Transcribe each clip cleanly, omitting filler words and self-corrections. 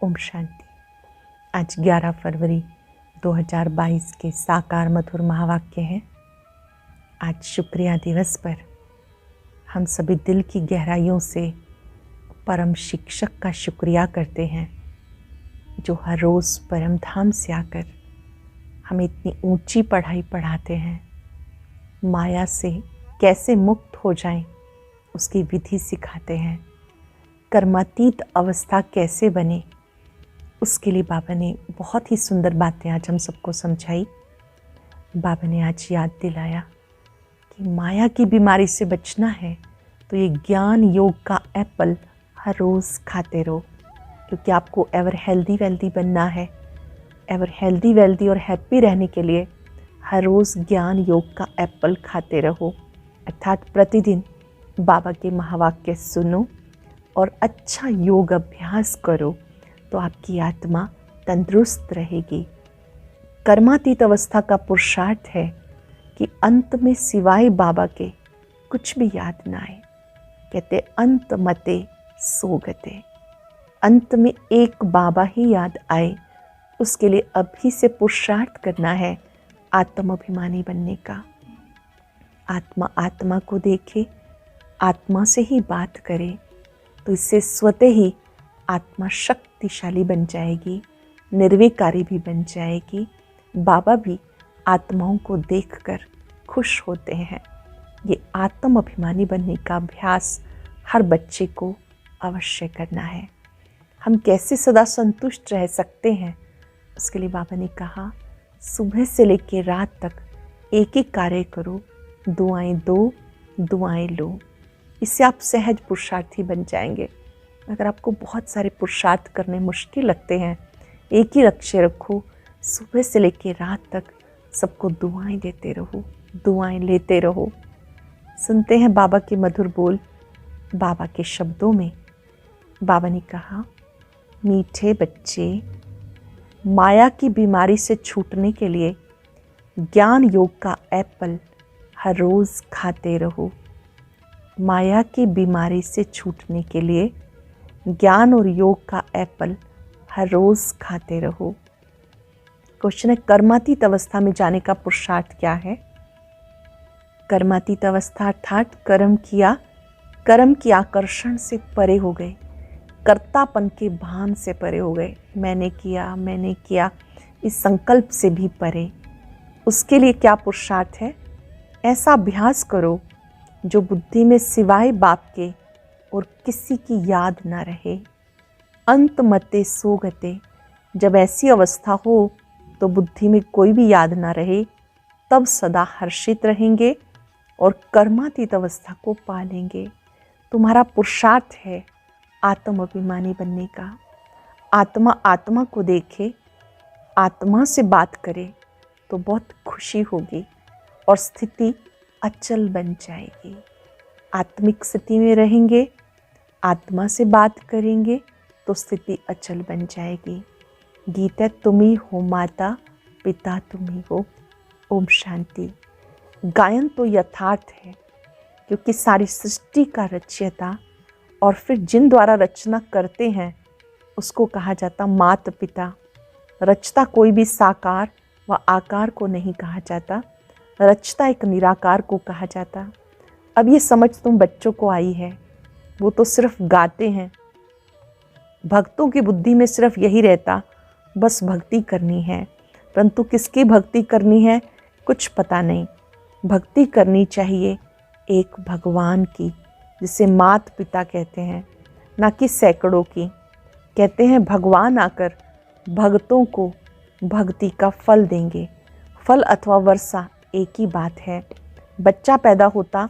ओम शांति। आज 11 फरवरी 2022 के साकार मधुर महावाक्य हैं। आज शुक्रिया दिवस पर हम सभी दिल की गहराइयों से परम शिक्षक का शुक्रिया करते हैं, जो हर रोज़ परम धाम से आकर हमें इतनी ऊंची पढ़ाई पढ़ाते हैं। माया से कैसे मुक्त हो जाएं, उसकी विधि सिखाते हैं। कर्मातीत अवस्था कैसे बने, उसके लिए बाबा ने बहुत ही सुंदर बातें आज हम सबको समझाई। बाबा ने आज याद दिलाया कि माया की बीमारी से बचना है तो ये ज्ञान योग का एप्पल हर रोज़ खाते रहो, क्योंकि आपको एवर हेल्दी वेल्दी बनना है। एवर हेल्दी वेल्दी और हैप्पी रहने के लिए हर रोज़ ज्ञान योग का एप्पल खाते रहो, अर्थात प्रतिदिन बाबा के महावाक्य सुनो और अच्छा योग अभ्यास करो तो आपकी आत्मा तंदुरुस्त रहेगी। कर्मातीत अवस्था का पुरुषार्थ है कि अंत में सिवाय बाबा के कुछ भी याद ना आए। कहते अंत मते सोगते, अंत में एक बाबा ही याद आए। उसके लिए अभी से पुरुषार्थ करना है आत्माभिमानी बनने का। आत्मा आत्मा को देखे, आत्मा से ही बात करे, तो इससे स्वतः ही आत्मा शक्तिशाली बन जाएगी, निर्विकारी भी बन जाएगी। बाबा भी आत्माओं को देखकर खुश होते हैं। ये आत्म अभिमानी बनने का अभ्यास हर बच्चे को अवश्य करना है। हम कैसे सदा संतुष्ट रह सकते हैं, उसके लिए बाबा ने कहा सुबह से लेकर रात तक एक ही कार्य करो, दुआएं दो दुआएं लो। इससे आप सहज पुरुषार्थी बन जाएंगे। अगर आपको बहुत सारे पुरुषार्थ करने मुश्किल लगते हैं, एक ही लक्ष्य रखो, सुबह से लेकर रात तक सबको दुआएं देते रहो, दुआएं लेते रहो। सुनते हैं बाबा के मधुर बोल। बाबा के शब्दों में बाबा ने कहा, मीठे बच्चे, माया की बीमारी से छूटने के लिए ज्ञान योग का एप्पल हर रोज़ खाते रहो। माया की बीमारी से छूटने के लिए ज्ञान और योग का एप्पल हर रोज़ खाते रहो। क्वेश्चन है, कर्मातीत अवस्था में जाने का पुरुषार्थ क्या है? कर्मातीत अवस्था अर्थात कर्म की आकर्षण से परे हो गए, कर्तापन के भान से परे हो गए। मैंने किया इस संकल्प से भी परे। उसके लिए क्या पुरुषार्थ है? ऐसा अभ्यास करो जो बुद्धि में सिवाय बाप के और किसी की याद ना रहे। अंत मते सोगते, जब ऐसी अवस्था हो तो बुद्धि में कोई भी याद ना रहे, तब सदा हर्षित रहेंगे और कर्मातीत अवस्था को पालेंगे। तुम्हारा पुरुषार्थ है आत्म अभिमानी बनने का। आत्मा आत्मा को देखे, आत्मा से बात करे तो बहुत खुशी होगी और स्थिति अचल बन जाएगी। आत्मिक स्थिति में रहेंगे, आत्मा से बात करेंगे तो स्थिति अचल बन जाएगी। गीता तुम ही हो माता, पिता तुम ही हो। ओम शांति। गायन तो यथार्थ है, क्योंकि सारी सृष्टि का रचयिता और फिर जिन द्वारा रचना करते हैं उसको कहा जाता माता पिता। रचता कोई भी साकार व आकार को नहीं कहा जाता, रचता एक निराकार को कहा जाता। अब ये समझ तुम बच्चों को आई है, वो तो सिर्फ गाते हैं। भक्तों की बुद्धि में सिर्फ यही रहता, बस भक्ति करनी है, परंतु किसकी भक्ति करनी है कुछ पता नहीं। भक्ति करनी चाहिए एक भगवान की, जिसे मात पिता कहते हैं, ना कि सैकड़ों की। कहते हैं भगवान आकर भक्तों को भक्ति का फल देंगे। फल अथवा वर्षा एक ही बात है। बच्चा पैदा होता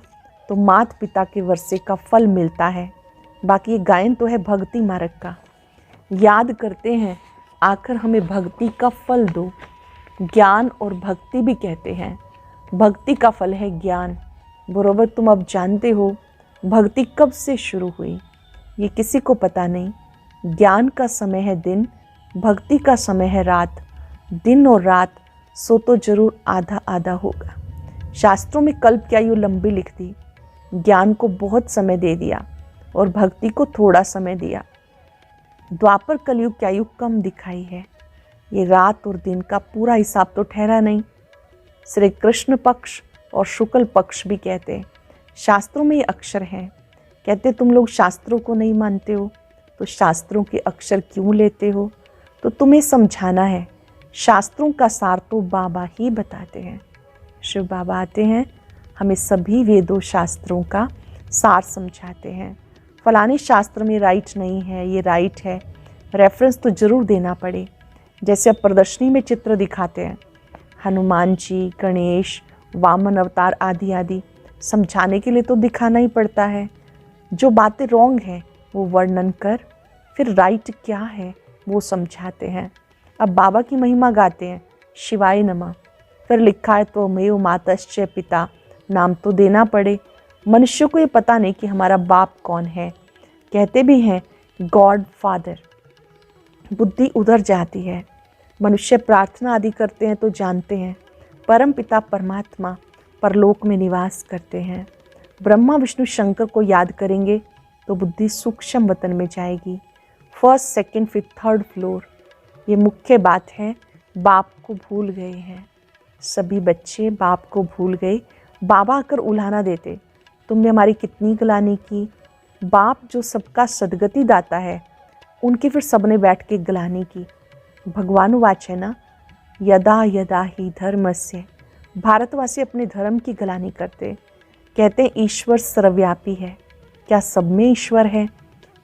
तो मात पिता के वर्षे का फल मिलता है। बाकी ये गायन तो है भक्ति मार्ग का। याद करते हैं आखिर हमें भक्ति का फल दो। ज्ञान और भक्ति भी कहते हैं। भक्ति का फल है ज्ञान। बरोबर तुम अब जानते हो भक्ति कब से शुरू हुई, ये किसी को पता नहीं। ज्ञान का समय है दिन, भक्ति का समय है रात। दिन और रात सो तो जरूर आधा आधा होगा। शास्त्रों में कल्प की आयु लंबी लिख दी। ज्ञान को बहुत समय दे दिया और भक्ति को थोड़ा समय दिया। द्वापर कलयुग क्या युग कम दिखाई है। ये रात और दिन का पूरा हिसाब तो ठहरा नहीं। श्री कृष्ण पक्ष और शुक्ल पक्ष भी कहते हैं। शास्त्रों में ये अक्षर हैं। कहते तुम लोग शास्त्रों को नहीं मानते हो तो शास्त्रों के अक्षर क्यों लेते हो। तो तुम्हें समझाना है, शास्त्रों का सार तो बाबा ही बताते हैं। शिव बाबा आते हैं, हमें सभी वेदों शास्त्रों का सार समझाते हैं। फलाने शास्त्र में राइट नहीं है, ये राइट है, रेफरेंस तो ज़रूर देना पड़े। जैसे अब प्रदर्शनी में चित्र दिखाते हैं, हनुमान जी, गणेश, वामन अवतार आदि आदि, समझाने के लिए तो दिखाना ही पड़ता है। जो बातें रॉन्ग हैं वो वर्णन कर फिर राइट क्या है वो समझाते हैं। अब बाबा की महिमा गाते हैं, शिवाय नमः, फिर लिखा है तो मेव मातश्च पिता, नाम तो देना पड़े। मनुष्य को ये पता नहीं कि हमारा बाप कौन है। कहते भी हैं गॉड फादर, बुद्धि उधर जाती है। मनुष्य प्रार्थना आदि करते हैं तो जानते हैं परम पिता परमात्मा परलोक में निवास करते हैं। ब्रह्मा विष्णु शंकर को याद करेंगे तो बुद्धि सूक्ष्म वतन में जाएगी। First, second, fifth, third floor, ये मुख्य बात है। बाप को भूल गए हैं, सभी बच्चे बाप को भूल गए। बाबा आकर उल्हाना देते, तुमने हमारी कितनी गलानी की। बाप जो सबका सदगति दाता है, उनकी फिर सबने बैठ के गलानी की। भगवान वाच है ना, यदा यदा ही धर्मस्य। भारतवासी अपने धर्म की गलानी करते, कहते हैं ईश्वर सर्वव्यापी है। क्या सब में ईश्वर है।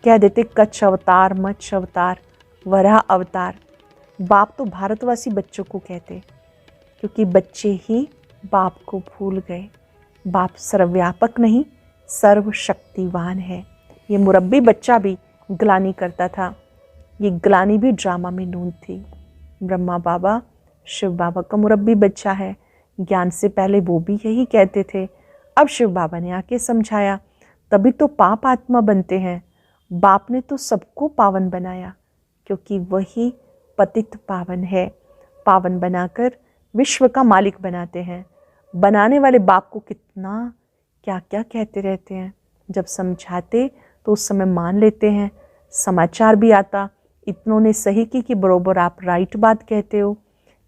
कह देते कच्छ अवतार, मत्स्य अवतार, वराह अवतार। बाप तो भारतवासी बच्चों को कहते, क्योंकि बच्चे ही बाप को भूल गए। बाप सर्वव्यापक नहीं, सर्वशक्तिवान है। ये मुरब्बी बच्चा भी ग्लानी करता था। ये ग्लानी भी ड्रामा में नून थी। ब्रह्मा बाबा शिव बाबा का मुरब्बी बच्चा है। ज्ञान से पहले वो भी यही कहते थे। अब शिव बाबा ने आके समझाया, तभी तो पाप आत्मा बनते हैं। बाप ने तो सबको पावन बनाया, क्योंकि वही पतित पावन है। पावन बनाकर विश्व का मालिक बनाते हैं। बनाने वाले बाप को कितना क्या क्या कहते रहते हैं। जब समझाते तो उस समय मान लेते हैं। समाचार भी आता, इतनों ने सही की कि बरोबर आप राइट बात कहते हो।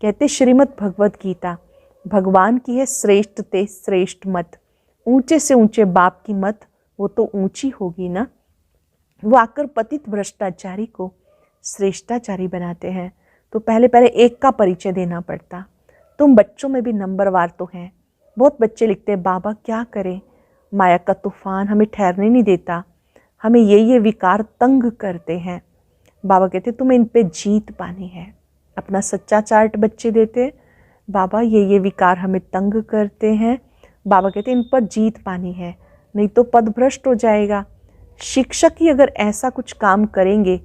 कहते श्रीमद् भगवत गीता भगवान की है श्रेष्ठ ते श्रेष्ठ मत। ऊंचे से ऊंचे बाप की मत वो तो ऊंची होगी ना। वो आकर पतित भ्रष्टाचारी को श्रेष्ठाचारी बनाते हैं। तो पहले पहले एक का परिचय देना पड़ता। तुम बच्चों में भी नंबरवार तो हैं। बहुत बच्चे लिखते हैं बाबा क्या करें, माया का तूफान हमें ठहरने नहीं देता, हमें ये विकार तंग करते हैं। बाबा कहते तुम्हें इन पे जीत पानी है। अपना सच्चा चार्ट बच्चे देते, बाबा ये विकार हमें तंग करते हैं। बाबा कहते इन पर जीत पानी है, नहीं तो पदभ्रष्ट हो जाएगा। शिक्षक ही अगर ऐसा कुछ काम करेंगे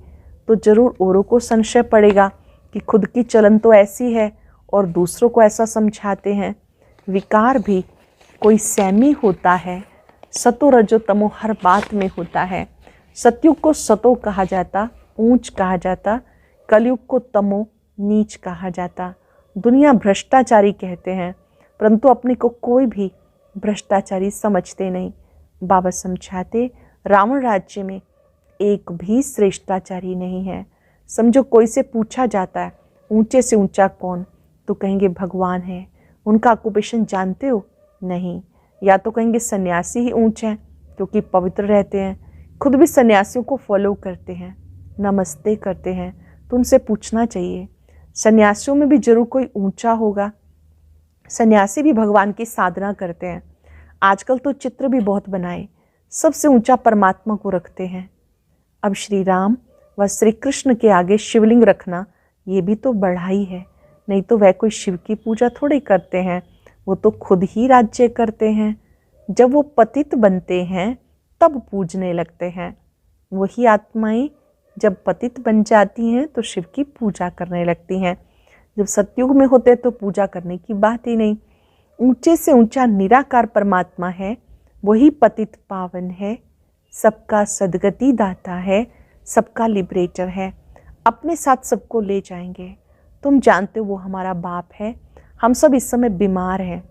तो जरूर औरों को संशय पड़ेगा कि खुद की चलन तो ऐसी है और दूसरों को ऐसा समझाते हैं। विकार भी कोई सेमी होता है। सतो रजो तमो हर बात में होता है। सतयुग को सतो कहा जाता, ऊंच कहा जाता। कलयुग को तमो, नीच कहा जाता। दुनिया भ्रष्टाचारी कहते हैं, परंतु अपने को कोई भी भ्रष्टाचारी समझते नहीं। बाबा समझाते रावण राज्य में एक भी श्रेष्ठाचारी नहीं है। समझो कोई से पूछा जाता है ऊंचे से ऊंचा कौन, तो कहेंगे भगवान है। उनका ऑक्यूपेशन जानते हो? नहीं। या तो कहेंगे सन्यासी ही ऊंचे हैं क्योंकि पवित्र रहते हैं, खुद भी सन्यासियों को फॉलो करते हैं, नमस्ते करते हैं। तो उनसे पूछना चाहिए सन्यासियों में भी जरूर कोई ऊंचा होगा। सन्यासी भी भगवान की साधना करते हैं। आजकल तो चित्र भी बहुत बनाए, सबसे ऊंचा परमात्मा को रखते हैं। अब श्री राम व श्री कृष्ण के आगे शिवलिंग रखना ये भी तो बढ़ाई है। नहीं तो वह कोई शिव की पूजा थोड़ी करते हैं, वो तो खुद ही राज्य करते हैं। जब वो पतित बनते हैं तब पूजने लगते हैं। वही आत्माएं जब पतित बन जाती हैं तो शिव की पूजा करने लगती हैं। जब सतयुग में होते तो पूजा करने की बात ही नहीं। ऊंचे से ऊंचा निराकार परमात्मा है, वही पतित पावन है, सबका सदगति दाता है, सबका लिबरेटर है। अपने साथ सबको ले जाएंगे। तुम जानते हो वो हमारा बाप है। हम सब इस समय बीमार हैं।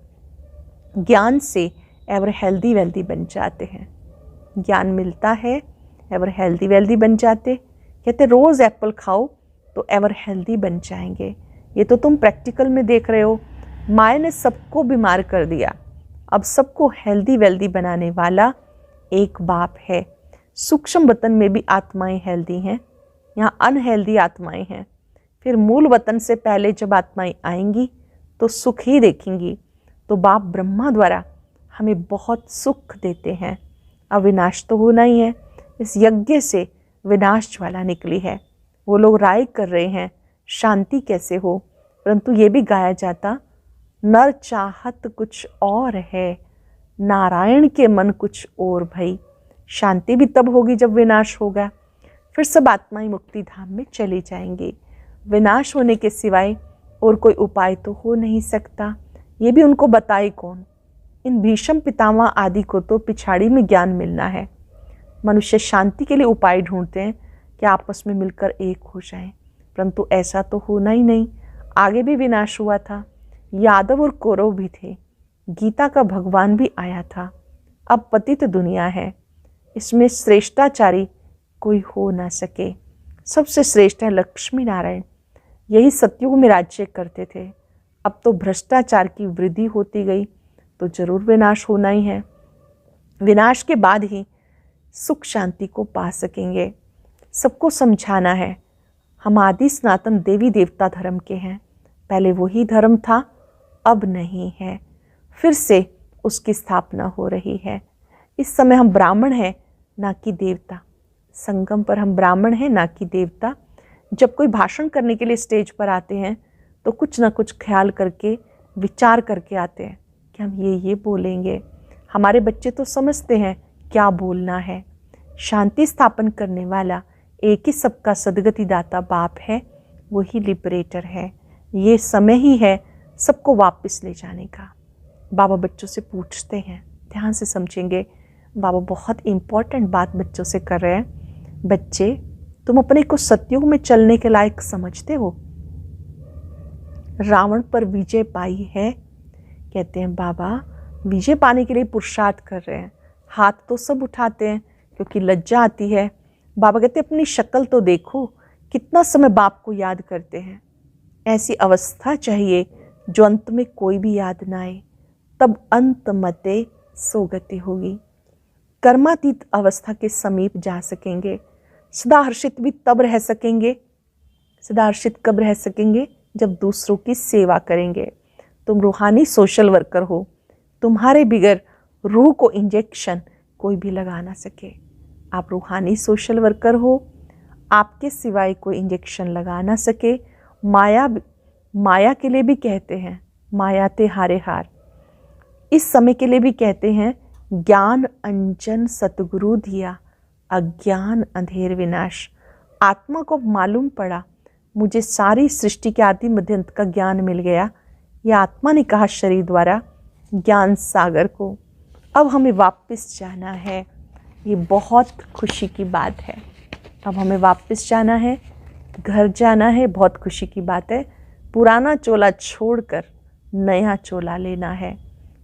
ज्ञान से एवर हेल्दी वेल्दी बन जाते हैं। ज्ञान मिलता है एवर हेल्दी वेल्दी बन जाते। कहते रोज़ एप्पल खाओ तो एवर हेल्दी बन जाएंगे। ये तो तुम प्रैक्टिकल में देख रहे हो। माया ने सबको बीमार कर दिया। अब सबको हेल्दी वेल्दी बनाने वाला एक बाप है। सूक्ष्म वतन में भी आत्माएं हेल्दी हैं, यहाँ अनहेल्दी आत्माएं हैं। फिर मूल वतन से पहले जब आत्माएं आएंगी तो सुख ही देखेंगी। तो बाप ब्रह्मा द्वारा हमें बहुत सुख देते हैं। अब विनाश तो होना ही है। इस यज्ञ से विनाश ज्वाला निकली है। वो लोग राय कर रहे हैं शांति कैसे हो, परंतु ये भी गाया जाता, नर चाहत कुछ और है, नारायण के मन कुछ और भई। शांति भी तब होगी जब विनाश होगा। फिर सब आत्माएं मुक्ति धाम में चली जाएंगी। विनाश होने के सिवाय और कोई उपाय तो हो नहीं सकता। ये भी उनको बताए कौन। इन भीष्म पितामह आदि को तो पिछाड़ी में ज्ञान मिलना है। मनुष्य शांति के लिए उपाय ढूंढते हैं कि आपस में मिलकर एक हो जाएं, परंतु ऐसा तो होना ही नहीं। आगे भी विनाश हुआ था। यादव और कौरव भी थे। गीता का भगवान भी आया था। अब पतित दुनिया है, इसमें श्रेष्ठाचारी कोई हो ना सके। सबसे श्रेष्ठ है लक्ष्मी नारायण। यही सतयुग में राज्य करते थे। अब तो भ्रष्टाचार की वृद्धि होती गई तो जरूर विनाश होना ही है। विनाश के बाद ही सुख शांति को पा सकेंगे। सबको समझाना है हम आदि सनातन देवी देवता धर्म के हैं। पहले वही धर्म था, अब नहीं है। फिर से उसकी स्थापना हो रही है। इस समय हम ब्राह्मण हैं ना कि देवता। संगम पर हम ब्राह्मण हैं ना कि देवता। जब कोई भाषण करने के लिए स्टेज पर आते हैं तो कुछ ना कुछ ख्याल करके विचार करके आते हैं कि हम ये बोलेंगे। हमारे बच्चे तो समझते हैं क्या बोलना है। शांति स्थापन करने वाला एक ही सबका सदगति दाता बाप है, वही लिबरेटर है। ये समय ही है सबको वापस ले जाने का। बाबा बच्चों से पूछते हैं, ध्यान से समझेंगे। बाबा बहुत इम्पोर्टेंट बात बच्चों से कर रहे हैं। बच्चे, तुम अपने को सतयुग में चलने के लायक समझते हो? रावण पर विजय पाई है। कहते हैं बाबा विजय पाने के लिए पुरुषार्थ कर रहे हैं। हाथ तो सब उठाते हैं क्योंकि लज्जा आती है। बाबा कहते अपनी शक्ल तो देखो, कितना समय बाप को याद करते हैं। ऐसी अवस्था चाहिए जो अंत में कोई भी याद ना आए, तब अंत मते सोगति होगी। कर्मातीत अवस्था के समीप जा सकेंगे। सदा हर्षित भी तब रह सकेंगे। सदा हर्षित कब रह सकेंगे? जब दूसरों की सेवा करेंगे। तुम रूहानी सोशल वर्कर हो। तुम्हारे बिगर रूह को इंजेक्शन कोई भी लगा ना सके। आप रूहानी सोशल वर्कर हो। आपके सिवाय कोई इंजेक्शन लगा ना सके। माया के लिए भी कहते हैं माया ते हारे हार। इस समय के लिए भी कहते हैं ज्ञान अंजन सतगुरु दिया, अज्ञान अंधेर विनाश। आत्मा को मालूम पड़ा मुझे सारी सृष्टि के आदि मध्य अंत का ज्ञान मिल गया। यह आत्मा ने कहा शरीर द्वारा ज्ञान सागर को। अब हमें वापस जाना है। ये बहुत खुशी की बात है। अब हमें वापस जाना है, घर जाना है। बहुत खुशी की बात है। पुराना चोला छोड़कर नया चोला लेना है।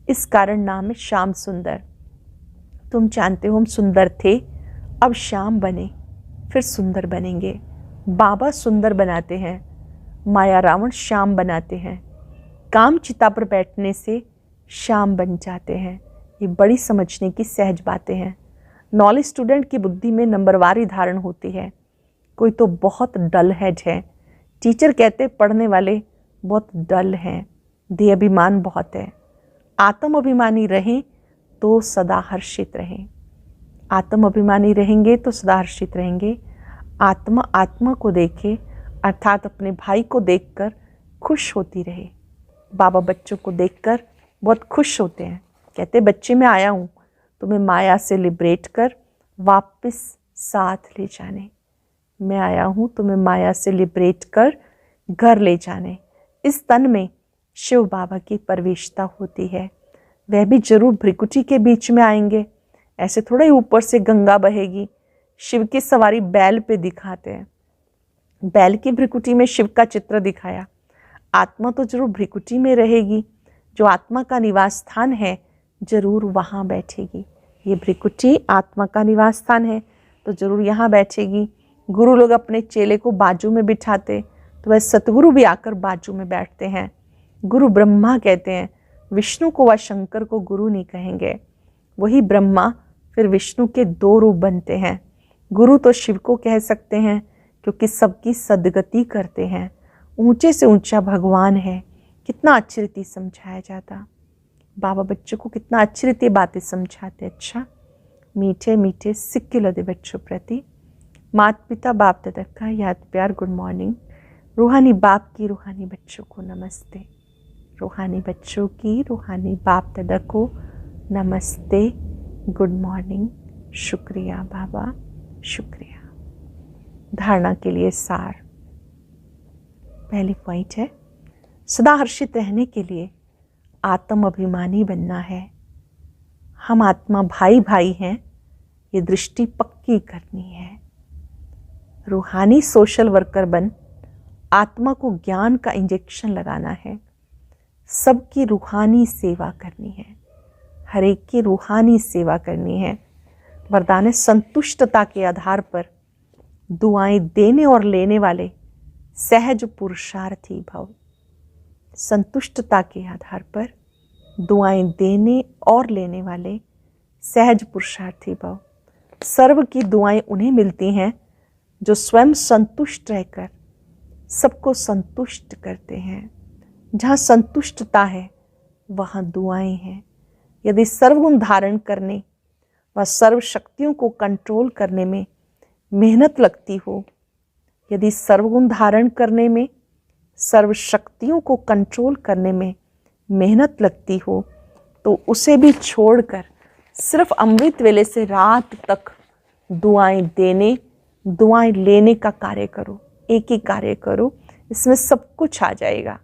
इस कारण नाम है श्याम सुंदर। तुम जानते हो हम सुंदर थे, अब श्याम बने, फिर सुंदर बनेंगे। बाबा सुंदर बनाते हैं, माया रावण श्याम बनाते हैं। काम चिता पर बैठने से श्याम बन जाते हैं। ये बड़ी समझने की सहज बातें हैं। नॉलेज स्टूडेंट की बुद्धि में नंबरवारी धारण होती है। कोई तो बहुत डल हेड है। टीचर कहते पढ़ने वाले बहुत डल हैं। देह अभिमान बहुत है। आत्म अभिमानी रहें तो सदा हर्षित रहें। आत्म अभिमानी रहेंगे तो सदा हर्षित रहेंगे। आत्मा को देखे, अर्थात अपने भाई को देखकर खुश होती रहे। बाबा बच्चों को देखकर बहुत खुश होते हैं। कहते बच्चे मैं आया हूँ तुम्हें माया से लिबरेट कर वापस साथ ले जाने। मैं आया हूँ तुम्हें माया से लिबरेट कर घर ले जाने। इस तन में शिव बाबा की प्रवेशता होती है। वह भी जरूर भ्रिकुटी के बीच में आएंगे। ऐसे थोड़ा ही ऊपर से गंगा बहेगी। शिव की सवारी बैल पे दिखाते हैं। बैल की भ्रिकुटी में शिव का चित्र दिखाया। आत्मा तो जरूर भ्रिकुटी में रहेगी। जो आत्मा का निवास स्थान है जरूर वहाँ बैठेगी। ये भ्रिकुटी आत्मा का निवास स्थान है तो जरूर यहाँ बैठेगी। गुरु लोग अपने चेले को बाजू में बिठाते तो वह सतगुरु भी आकर बाजू में बैठते हैं। गुरु ब्रह्मा कहते हैं, विष्णु को व शंकर को गुरु नहीं कहेंगे। वही ब्रह्मा फिर विष्णु के दो रूप बनते हैं। गुरु तो शिव को कह सकते हैं क्योंकि सबकी सदगति करते हैं, ऊंचे से ऊंचा भगवान है। कितना अच्छी रीति समझाया जाता। बाबा बच्चों को कितना अच्छी रीति बातें समझाते। अच्छा, मीठे मीठे सिक्के लदे बच्चों प्रति माता पिता बाप दादा का याद प्यार गुड मॉर्निंग। रूहानी बाप की रूहानी बच्चों को नमस्ते। रूहानी बच्चों की रूहानी बाप दादा को नमस्ते, गुड मॉर्निंग, शुक्रिया बाबा, शुक्रिया। धारणा के लिए सार। पहली पॉइंट है, सदा हर्षित रहने के लिए आत्म अभिमानी बनना है। हम आत्मा भाई भाई हैं, ये दृष्टि पक्की करनी है। रूहानी सोशल वर्कर बन आत्मा को ज्ञान का इंजेक्शन लगाना है। सबकी रूहानी सेवा करनी है, हर एक की रूहानी सेवा करनी है। वरदान है, संतुष्टता के आधार पर दुआएं देने और लेने वाले सहज पुरुषार्थी भव। संतुष्टता के आधार पर दुआएं देने और लेने वाले सहज पुरुषार्थी भव। सर्व की दुआएं उन्हें मिलती हैं जो स्वयं संतुष्ट रहकर सबको संतुष्ट करते हैं। जहाँ संतुष्टता है वहाँ दुआएं हैं। यदि सर्वगुण धारण करने व सर्व शक्तियों को कंट्रोल करने में मेहनत लगती हो, यदि सर्वगुण धारण करने में सर्व शक्तियों को कंट्रोल करने में मेहनत लगती हो, तो उसे भी छोड़कर सिर्फ अमृत वेले से रात तक दुआएं देने दुआएं लेने का कार्य करो। एक ही कार्य करो, इसमें सब कुछ आ जाएगा।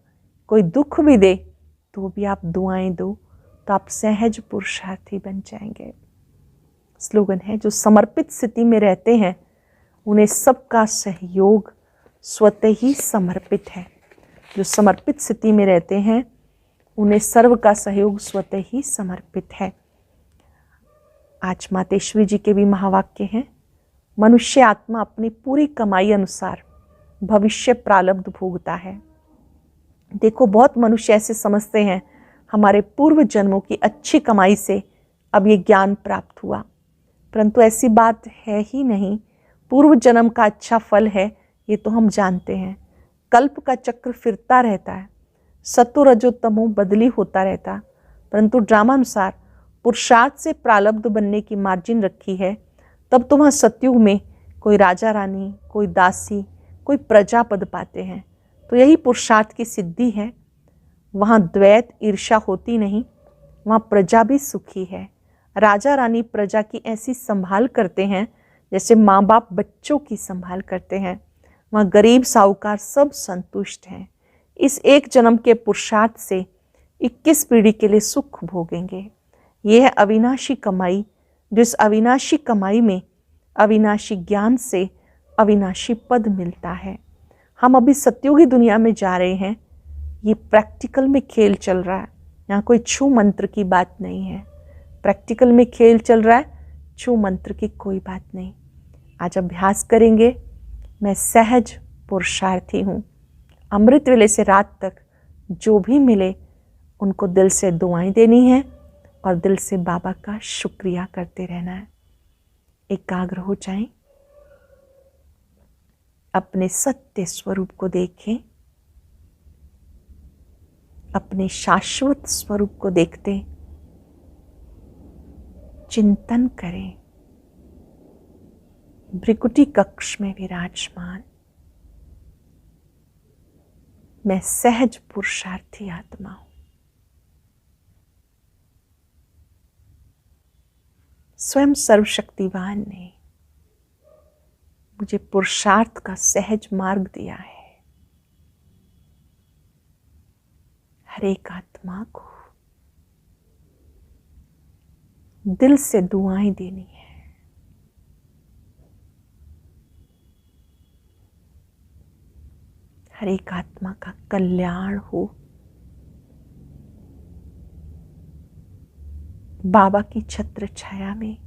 कोई दुख भी दे तो भी आप दुआएं दो, तो आप सहज पुरुषार्थी बन जाएंगे। स्लोगन है, जो समर्पित स्थिति में रहते हैं उन्हें सबका सहयोग स्वतः ही समर्पित है। जो समर्पित स्थिति में रहते हैं उन्हें सर्व का सहयोग स्वतः ही समर्पित है। आज मातेश्वरी जी के भी महावाक्य हैं, मनुष्य आत्मा अपनी पूरी कमाई अनुसार भविष्य प्रारब्ध भोगता है। देखो, बहुत मनुष्य ऐसे समझते हैं हमारे पूर्व जन्मों की अच्छी कमाई से अब ये ज्ञान प्राप्त हुआ, परंतु ऐसी बात है ही नहीं। पूर्व जन्म का अच्छा फल है ये तो हम जानते हैं। कल्प का चक्र फिरता रहता है, सत्व रजो तमो बदली होता रहता, परंतु ड्रामानुसार पुरुषार्थ से प्रारब्ध बनने की मार्जिन रखी है। तब तो वहाँ सतयुग में कोई राजा रानी, कोई दासी, कोई प्रजा पद पाते हैं। तो यही पुरुषार्थ की सिद्धि है। वहाँ द्वैत ईर्ष्या होती नहीं, वहाँ प्रजा भी सुखी है। राजा रानी प्रजा की ऐसी संभाल करते हैं जैसे माँ बाप बच्चों की संभाल करते हैं। वहाँ गरीब साहूकार सब संतुष्ट हैं। इस एक जन्म के पुरुषार्थ से 21 पीढ़ी के लिए सुख भोगेंगे। यह है अविनाशी कमाई, जिस अविनाशी कमाई में अविनाशी ज्ञान से अविनाशी पद मिलता है। हम अभी सतयुगी दुनिया में जा रहे हैं। ये प्रैक्टिकल में खेल चल रहा है, यहाँ कोई छू मंत्र की बात नहीं है। प्रैक्टिकल में खेल चल रहा है, छू मंत्र की कोई बात नहीं। आज अभ्यास करेंगे, मैं सहज पुरुषार्थी हूँ। अमृत वेले से रात तक जो भी मिले उनको दिल से दुआएं देनी है और दिल से बाबा का शुक्रिया करते रहना है। एकाग्र हो जाएं, अपने सत्य स्वरूप को देखें, अपने शाश्वत स्वरूप को देखते चिंतन करें। भृकुटी कक्ष में विराजमान मैं सहज पुरुषार्थी आत्मा हूं। स्वयं सर्वशक्तिवान ने मुझे पुरुषार्थ का सहज मार्ग दिया है। हर एक आत्मा को दिल से दुआएं देनी है। हर एक आत्मा का कल्याण हो। बाबा की छत्र छाया में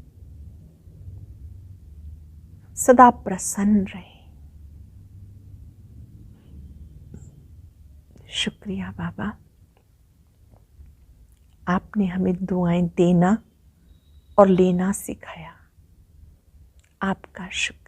सदा प्रसन्न रहें। शुक्रिया बाबा, आपने हमें दुआएं देना और लेना सिखाया। आपका शुक्रिया।